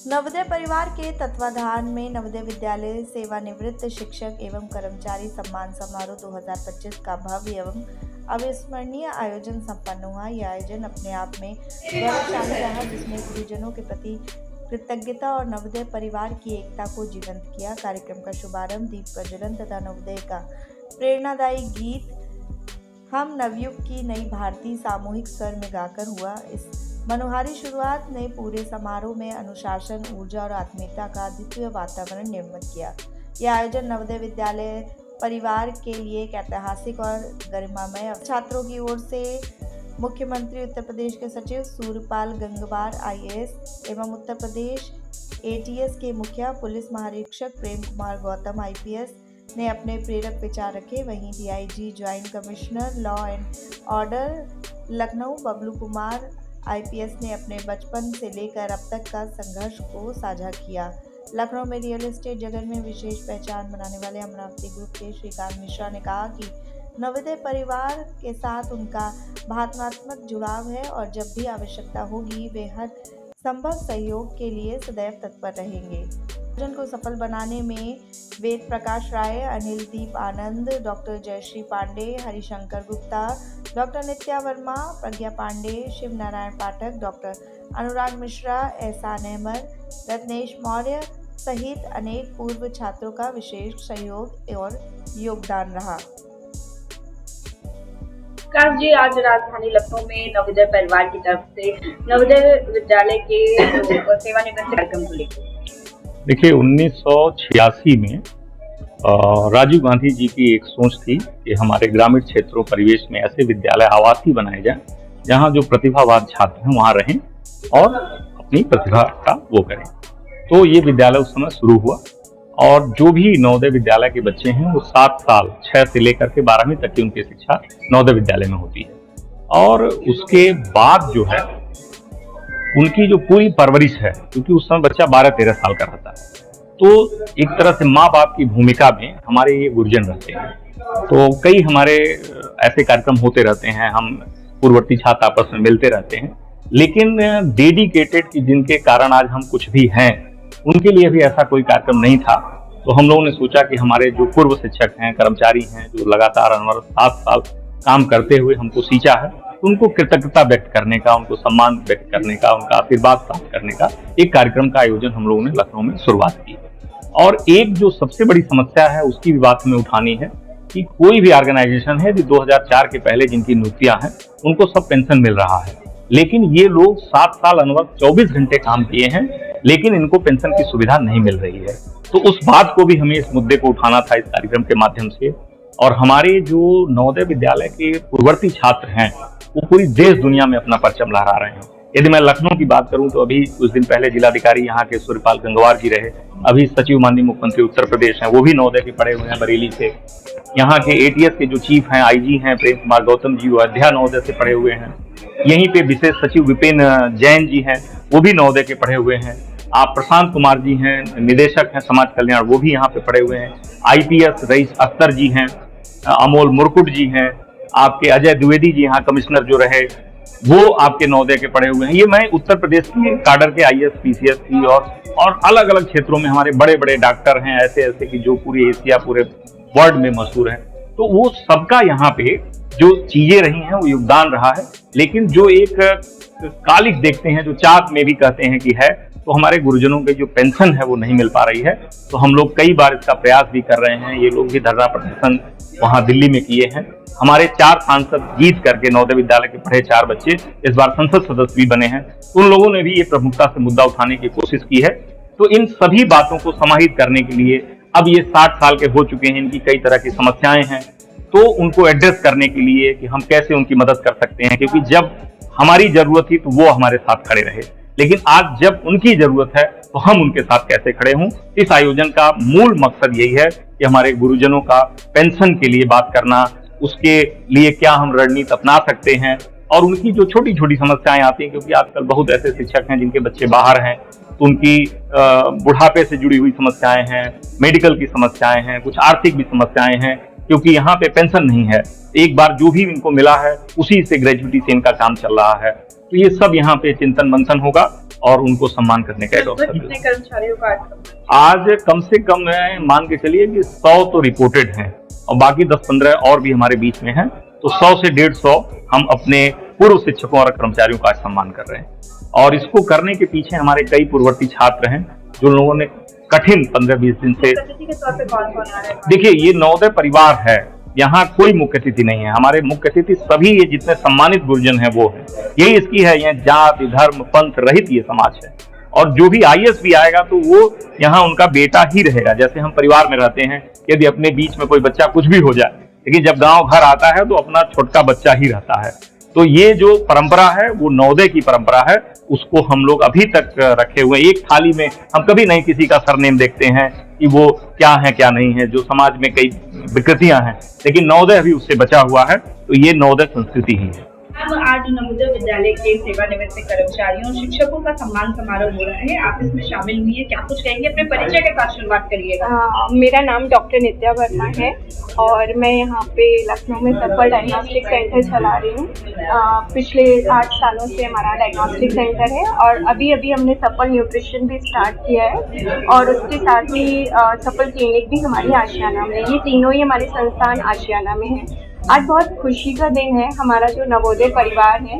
नवोदय परिवार के तत्वाधान में नवोदय विद्यालय सेवानिवृत्त शिक्षक एवं कर्मचारी सम्मान समारोह 2025 का भव्य एवं अविस्मरणीय आयोजन संपन्न हुआ। यह आयोजन अपने आप में गौरवशाली रहा, जिसमें गुरुजनों के प्रति कृतज्ञता और नवोदय परिवार की एकता को जीवंत किया। कार्यक्रम का शुभारंभ दीप प्रज्वलन तथा नवोदय का प्रेरणादायी गीत हम नवयुग की नई भारतीय सामूहिक स्वर में गाकर हुआ। इस मनोहारी शुरुआत ने पूरे समारोह में अनुशासन, ऊर्जा और आत्मीयता का अद्वितीय वातावरण निर्मित किया। यह आयोजन नवोदय विद्यालय परिवार के लिए एक ऐतिहासिक और गरिमामय। छात्रों की ओर से मुख्यमंत्री उत्तर प्रदेश के सचिव सूर्यपाल गंगवार IAS एवं उत्तर प्रदेश ATS के मुखिया पुलिस महानिरीक्षक प्रेम कुमार गौतम IPS ने अपने प्रेरक विचार रखे। वहीं DIG joint commissioner law and order Lucknow Bablu Kumar IPS ने अपने बचपन से लेकर अब तक का संघर्ष को साझा किया। लखनऊ में रियल एस्टेट जगत में विशेष पहचान बनाने वाले अमरावती ग्रुप के श्रीकांत मिश्रा ने कहा कि नवोदय परिवार के साथ उनका भावनात्मक जुड़ाव है और जब भी आवश्यकता होगी वे हर संभव सहयोग के लिए सदैव तत्पर रहेंगे। आयोजन को सफल बनाने में वेद प्रकाश राय, अनिल दीप आनंद, डॉक्टर जयश्री पांडे, हरिशंकर गुप्ता, डॉक्टर नित्या वर्मा, प्रज्ञा पांडे, शिव नारायण पाठक, डॉक्टर अनुराग मिश्रा, एहसान अहमद, रत्नेश मौर्य सहित अनेक पूर्व छात्रों का विशेष सहयोग और योगदान रहा। विकास जी, आज राजधानी लखनऊ में नवोदय परिवार की तरफ से नवोदय विद्यालय के सेवानिवृत्त कार्यक्रम को लेकर देखिए 1986 में राजीव गांधी जी की एक सोच थी कि हमारे ग्रामीण क्षेत्रों परिवेश में ऐसे विद्यालय आवासीय बनाए जाएं जहां जो प्रतिभावान छात्र हैं वहां रहें और अपनी प्रतिभा का वो करें। तो ये विद्यालय उस समय शुरू हुआ और जो भी नवोदय विद्यालय के बच्चे हैं वो 7 साल 6 से लेकर के 12वीं तक की उनकी शिक्षा नवोदय विद्यालय में होती है। और उसके बाद जो है उनकी जो पूरी परवरिश है, क्योंकि उस समय बच्चा 12-13 साल का रहता है, तो एक तरह से माँ बाप की भूमिका में हमारे ये गुरुजन रहते हैं। तो कई हमारे ऐसे कार्यक्रम होते रहते हैं, हम पूर्ववर्ती छात्र आपस में मिलते रहते हैं, लेकिन डेडिकेटेड कि जिनके कारण आज हम कुछ भी हैं, उनके लिए भी ऐसा कोई कार्यक्रम नहीं था। तो हम लोगों ने सोचा कि हमारे जो पूर्व शिक्षक हैं, कर्मचारी हैं, जो लगातार 7 साल काम करते हुए हमको सींचा है, उनको कृतज्ञता व्यक्त करने का, उनको सम्मान व्यक्त करने का, उनका आशीर्वाद प्राप्त करने का एक कार्यक्रम का आयोजन हम लोगों ने लखनऊ में शुरुआत की। और एक जो सबसे बड़ी समस्या है उसकी भी बात हमें उठानी है कि कोई भी ऑर्गेनाइजेशन है जो 2004 के पहले जिनकी नियुक्तियां हैं उनको सब पेंशन मिल रहा है, लेकिन ये लोग 7 साल अनवरत 24 घंटे काम किए हैं, लेकिन इनको पेंशन की सुविधा नहीं मिल रही है। तो उस बात को भी हमें इस मुद्दे को उठाना था इस कार्यक्रम के माध्यम से। और हमारे जो नवोदय विद्यालय के पूर्ववर्ती छात्र हैं वो पूरी देश दुनिया में अपना परचम लहरा रहे हैं। यदि मैं लखनऊ की बात करूं तो अभी कुछ दिन पहले जिलाधिकारी यहाँ के सूर्यपाल गंगवार जी रहे, अभी सचिव माननीय मुख्यमंत्री उत्तर प्रदेश हैं, वो भी नवोदय के पढ़े हुए हैं बरेली से। यहाँ के ATS के जो चीफ हैं, IG हैं प्रेम कुमार गौतम जी, वो अयोध्या नवोदय से पढ़े हुए हैं। यहीं पे विशेष सचिव विपिन जैन जी हैं, वो भी नवोदय के पढ़े हुए हैं। आप प्रशांत कुमार जी हैं, निदेशक हैं समाज कल्याण, वो भी यहाँ पे पढ़े हुए हैं। IPS रईस अख्तर जी हैं, अमोल मुरकुट जी हैं, आपके अजय द्विवेदी जी यहाँ कमिश्नर जो रहे, वो आपके नवोदय के पढ़े हुए हैं। ये मैं उत्तर प्रदेश की काडर के IAS PCS की और अलग अलग क्षेत्रों में हमारे बड़े बड़े डॉक्टर हैं ऐसे ऐसे कि जो पूरे एशिया पूरे वर्ल्ड में मशहूर है। तो वो सबका यहाँ पे जो चीजें रही हैं वो योगदान रहा है। लेकिन जो एक कालिक देखते हैं, जो चाक में भी कहते हैं कि है, तो हमारे गुरुजनों की जो पेंशन है वो नहीं मिल पा रही है। तो हम लोग कई बार इसका प्रयास भी कर रहे हैं। ये लोग भी धरना प्रदर्शन वहाँ दिल्ली में किए हैं। हमारे 4 सांसद जीत करके नवोदय विद्यालय के पढ़े 4 बच्चे इस बार संसद सदस्य भी बने हैं। उन लोगों ने भी ये प्रमुखता से मुद्दा उठाने की कोशिश की है। तो इन सभी बातों को समाहित करने के लिए अब ये 60 साल के हो चुके हैं, इनकी कई तरह की समस्याएं हैं, तो उनको एड्रेस करने के लिए कि हम कैसे उनकी मदद कर सकते हैं, क्योंकि जब हमारी जरूरत थी तो वो हमारे साथ खड़े रहे, लेकिन आज जब उनकी जरूरत है तो हम उनके साथ कैसे खड़े हों। इस आयोजन का मूल मकसद यही है कि हमारे गुरुजनों का पेंशन के लिए बात करना, उसके लिए क्या हम रणनीति अपना सकते हैं, और उनकी जो छोटी छोटी समस्याएं आती हैं, क्योंकि आजकल बहुत ऐसे शिक्षक हैं जिनके बच्चे बाहर हैं, तो उनकी बुढ़ापे से जुड़ी हुई समस्याएं हैं, मेडिकल की समस्याएं हैं, कुछ आर्थिक भी समस्याएं हैं, क्योंकि यहाँ पे पेंशन नहीं है। एक बार जो भी इनको मिला है उसी से ग्रेजुइटी से इनका काम चल रहा है। तो ये सब यहाँ पे चिंतन मंथन होगा और उनको सम्मान करने का एक अवसर मिलेगा। कितने कर्मचारियों का आज कम से कम मान के चलिए कि 100 तो रिपोर्टेड हैं और बाकी 10-15 और भी हमारे बीच में हैं, तो 100 से 150 हम अपने पूर्व शिक्षकों और कर्मचारियों का सम्मान कर रहे हैं। और इसको करने के पीछे हमारे कई पूर्ववर्ती छात्र हैं जो लोगों ने कठिन 15-20 दिन से, अतिथि के तौर पे कौन कौन आ रहा है? देखिए ये नवोदय परिवार है, यहाँ कोई मुख्य अतिथि नहीं है। हमारे मुख्य अतिथि सभी ये जितने सम्मानित गुरुजन हैं वो हैं। यही इसकी है, यह जाति धर्म पंथ रहित ये समाज है। और जो भी IAS भी आएगा तो वो यहाँ उनका बेटा ही रहेगा। जैसे हम परिवार में रहते हैं, यदि अपने बीच में कोई बच्चा कुछ भी हो जाए, लेकिन जब गांव घर आता है तो अपना छोटका बच्चा ही रहता है। तो ये जो परंपरा है वो नवोदय की परंपरा है, उसको हम लोग अभी तक रखे हुए। एक थाली में हम कभी नहीं किसी का सरनेम देखते हैं कि वो क्या है क्या नहीं है, जो समाज में कई विकृतियां हैं, लेकिन नवोदय अभी उससे बचा हुआ है। तो ये नवोदय संस्कृति ही है। आज नवोदय विद्यालय के सेवानिवृत्त कर्मचारियों और शिक्षकों का सम्मान समारोह हो रहा है, आप इसमें शामिल हुई है, क्या कुछ कहेंगे? अपने परिचय के साथ शुरुआत करिएगा। मेरा नाम डॉक्टर नित्या वर्मा है और मैं यहाँ पे लखनऊ में सफल डायग्नोस्टिक सेंटर चला रही हूँ। पिछले 8 सालों से हमारा डायग्नोस्टिक सेंटर है और अभी हमने सफल न्यूट्रिशन भी स्टार्ट किया है और उसके साथ ही सफल क्लिनिक भी हमारी आशियाना में। ये तीनों ही हमारे संस्थान आशियाना में हैं। आज बहुत खुशी का दिन है। हमारा जो नवोदय परिवार है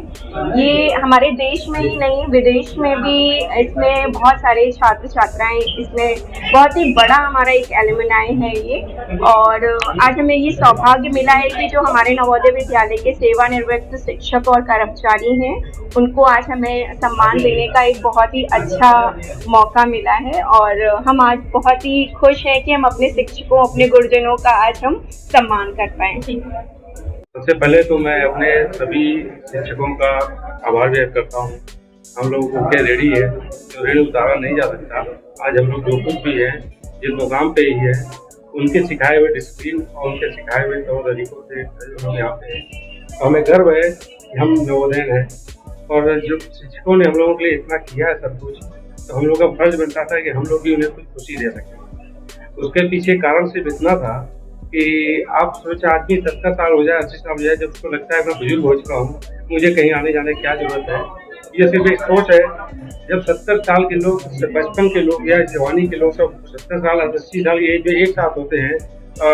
ये हमारे देश में ही नहीं विदेश में भी इसमें बहुत सारे छात्र छात्राएं, इसमें बहुत ही बड़ा हमारा एक एलुमनाई है ये। और आज हमें ये सौभाग्य मिला है कि जो हमारे नवोदय विद्यालय के सेवानिवृत्त शिक्षक और कर्मचारी हैं उनको आज हमें सम्मान देने का एक बहुत ही अच्छा मौका मिला है। और हम आज बहुत ही खुश हैं कि हम अपने शिक्षकों अपने गुरुजनों का आज हम सम्मान कर पाए। सबसे पहले तो मैं अपने सभी शिक्षकों का आभार व्यक्त करता हूँ। हम लोग उनके रेडी है, जो ऋण उतारा नहीं जा सकता। आज हम लोग जो कुछ भी है जिस मुकाम पे ही है, उनके सिखाए हुए डिसिप्लिन और उनके सिखाए हुए तौर तरीकों से हम यहाँ पे हैं। हमें गर्व है कि हम नवोदय हैं और जो शिक्षकों ने हम लोगों के लिए इतना किया है सब कुछ, तो हम लोग का फर्ज बनता था कि हम लोग भी उन्हें कुछ खुशी दे सकें। उसके पीछे कारण सिर्फ इतना था कि आप सोचा आदमी 70 साल हो जाए 80 साल हो जाए, जब उसको लगता है मैं बुजुर्ग हो चुका हूँ, मुझे कहीं आने जाने की क्या जरूरत है। ये सिर्फ एक सोच है। जब 70 साल के लोग, 55 के लोग या जवानी के लोग सब 70 साल 80 साल की एज में एक साथ होते हैं,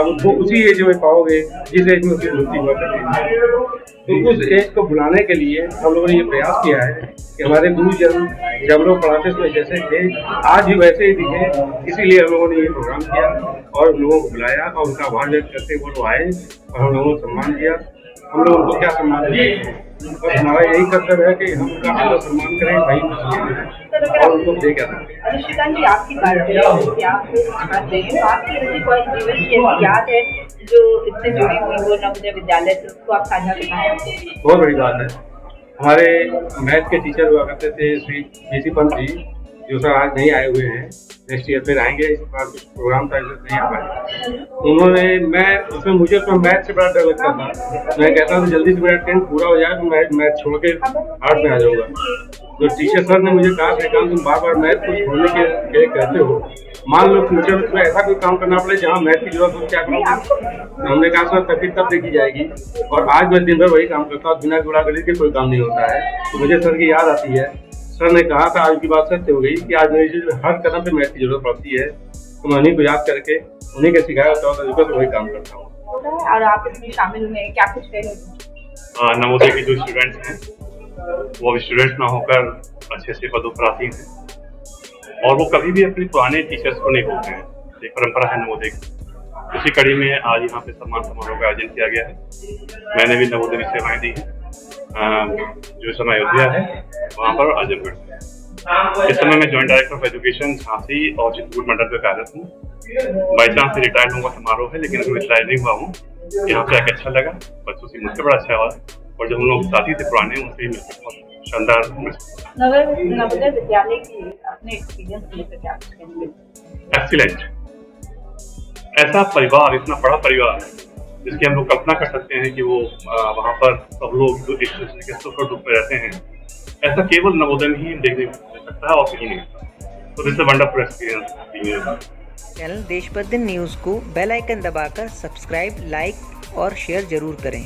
उनको उसी एज में पाओगे जिस एज में उसकी मृत्यु हुआ करती है। तो उस एज को बुलाने के लिए हम लोगों ने ये प्रयास किया है कि हमारे गुरुजन जब लोग पढ़ाते समय जैसे थे आज भी वैसे ही दिखे, इसीलिए हम लोगों ने ये प्रोग्राम किया और लोगों को बुलाया और उनका आभार व्यक्त करते वो लोग आए और हम लोगों ने सम्मान किया। हम लोग उनको क्या सम्मान दें, बस हमारा यही कर्तव्य है कि हम उनका पूरा सम्मान करें, भाई और उनको दे क्या दें। श्रीकांत जी, आपकी बात करें कि आप सिखाते हैं, आपकी ऐसी कोई जीवन की ऐसी याद है जो इससे जुड़ी हुई हो नवोदय विद्यालय से, उसको आप साझा करना? बहुत बड़ी बात है। हमारे मैथ के टीचर हुआ करते थे श्री BC पंत जी, जो सर आज नहीं आए हुए हैं, नेक्स्ट ईयर फिर आएंगे। इस बार कुछ प्रोग्राम था नहीं आ पाए। उन्होंने मुझे तो मैथ से बड़ा डर लगता था। मैं कहता था जल्दी से मेरा 10th पूरा हो जाए तो मैं मैथ छोड़ के आर्ट में आ जाऊँगा। तो टीचर सर ने मुझे कहा श्रीकांत तुम बार बार मैथ को छोड़ने के लिए कहते हो, मान लो फ्यूचर में ऐसा कोई काम करना पड़े जहाँ मैथ की जरूरत हो, क्या करोगे? हमने कहा सर तकलीफ तब देखी जाएगी। और आज मैं दिन भर वही काम करता हूँ, बिना गुणा गणित के कोई काम नहीं होता है। तो मुझे सर की याद आती है। सर ने कहा था, आज की बात सत्य हो गई कि आज मेरी चीज हर कदम पे मैथ की जरूरत पड़ती है, तो मैं उन्हीं को याद करके उन्हीं के सिखाया तौर तरीकों से वही काम करता हूँ। और आप इसमें शामिल हुए, क्या कुछ कहेंगे? नवोदय के जो स्टूडेंट्स हैं वो अभी स्टूडेंट्स ना होकर अच्छे पदों पर आती हैं और वो कभी भी अपने पुराने टीचर्स को नहीं भूलते हैं। एक परंपरा है नवोदय की। उसी कड़ी में आज यहाँ पे सम्मान समारोह का आयोजन किया गया है। मैंने भी नवोदय में सेवाएं दी हैं जो समय अयोध्या है वहाँ पर आजमगढ़ में। इस समय मैं joint director of education Jhansi और चित्रकूट मंडल पे कार्यरत हूँ। बाई चांस से रिटायर्ड होने का समारोह है, लेकिन अभी रिटायर नहीं हुआ हूँ। यहाँ पे आके अच्छा लगा, बच्चों से मुझसे बड़ा अच्छा हुआ और जो हम लोग साथी थे पुराने उनसे मिलकर बहुत शानदार। नवोदय विद्यालय की अपने एक्सपीरियंस लेकर क्या कुछ कहेंगे? एक्सीलेंट। ऐसा परिवार, इतना बड़ा परिवार जिसकी हम लोग कल्पना कर सकते हैं कि वो वहाँ पर सब लोग जो एक दूसरे के सुख और दुख में रहते हैं, ऐसा केवल नवोदय में ही देखने को मिल सकता है और कहीं नहीं। तो this is a wonderful experience. Channel Deshbandhan news को बेल आइकन दबाकर सब्सक्राइब, लाइक और शेयर जरूर करें।